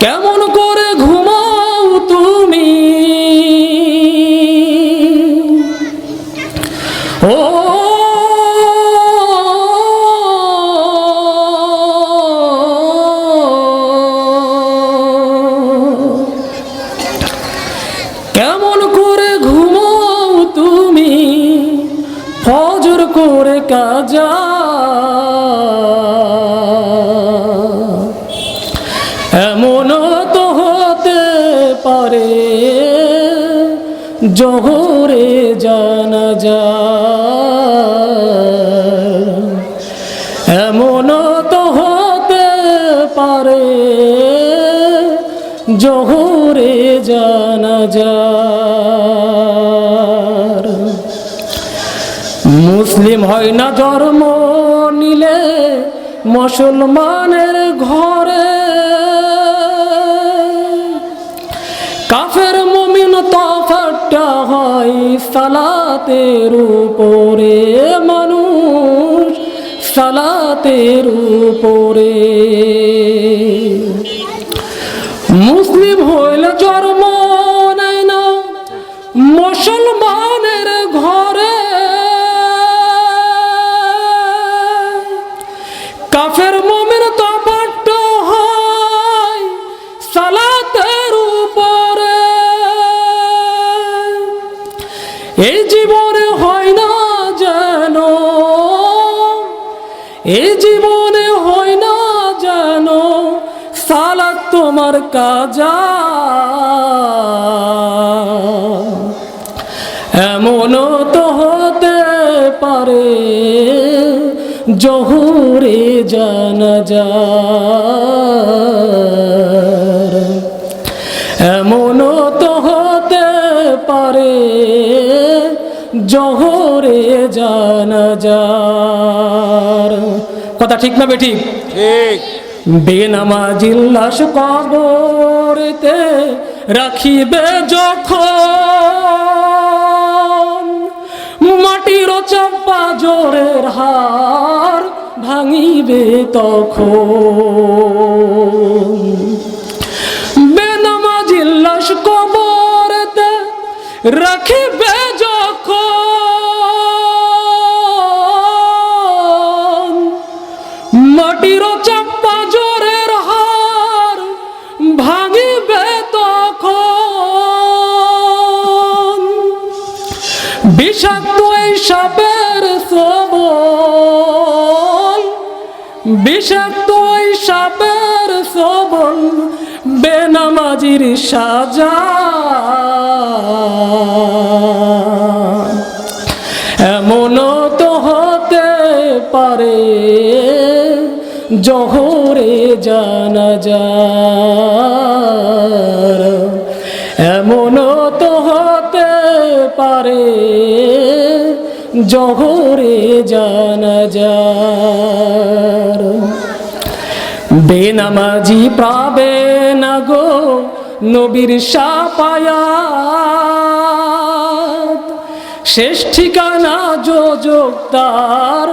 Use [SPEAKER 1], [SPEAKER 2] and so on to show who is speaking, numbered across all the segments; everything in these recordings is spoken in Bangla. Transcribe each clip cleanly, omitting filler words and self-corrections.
[SPEAKER 1] কেমন করে ঘুমাও তুমি ও কেমন করে ঘুমাও তুমি ফজর করে কাজা এমন তো হতে পারে জোহরে জানাজা এমন তো হতে পারে জোহরে জানাজা মুসলিম হয় না জন্ম নিলে মুসলমানের ঘরে কাফের মুমিন তফাৎটা হয় সালাতের উপরে মানুষ সালাতের উপরে মুসলিম হইলে জন্ম নেয় না মুসলমানের ঘরে কাফের মুমিন তফাৎটা হয় সালাতের উপরে এই জীবনে হয় না যেন এই জীবনে হয় না যেন সালাত তোমার কাজা এমন তো হতে পারে জোহরে জানাজা এমন তো হতে পারে জোহরে জানাজা কথা ঠিক না বেঠিক?
[SPEAKER 2] ঠিক।
[SPEAKER 1] বেনামাজির লাশ কবরেতে রাখিবে যখন মাটির চাপা জোরের হার ভাঙিবে তখন বেনামাজির লাশ কবরেতে রাখিবে যখন মাটির চাপা জোরের হার ভাঙিবে তখন বিষাক্ত এই সাপের সবল বিষাক্ত এই সাপের সবল বেনামাজির সাজা এমন তো হতে পারে জোহরে জানাজা এমন তো হতে পারে জোহরে জানাজা বেনামাজি পাবে না গো নবীর শাফায়াত শেষ ঠিকানা যোজক তার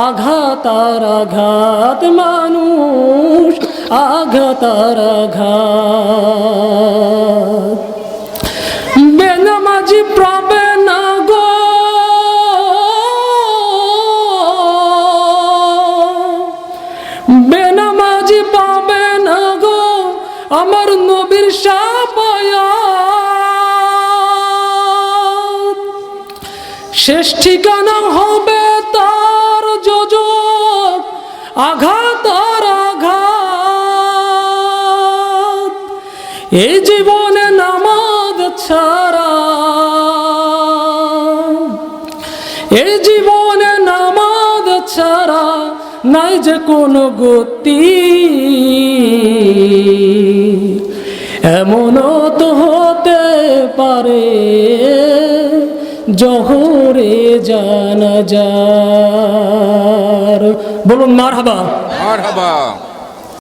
[SPEAKER 1] আঘাত আর আঘাত মানুষ আঘাত আর আঘাত বেনামাজি পাবে না গো বেনামাজি পাবে না গো আমার নবীর শাফায়াত শেষ ঠিকানা হবে তার যোজক আঘাত আর আঘাত এই জীবনে নামাজ ছাড়া এই জীবনে নামাজ ছাড়া নাই যে কোনো গতি এমন তো হতে পারে জোহরে জানাজা বলুন মারহাবা।
[SPEAKER 2] মারহাবা।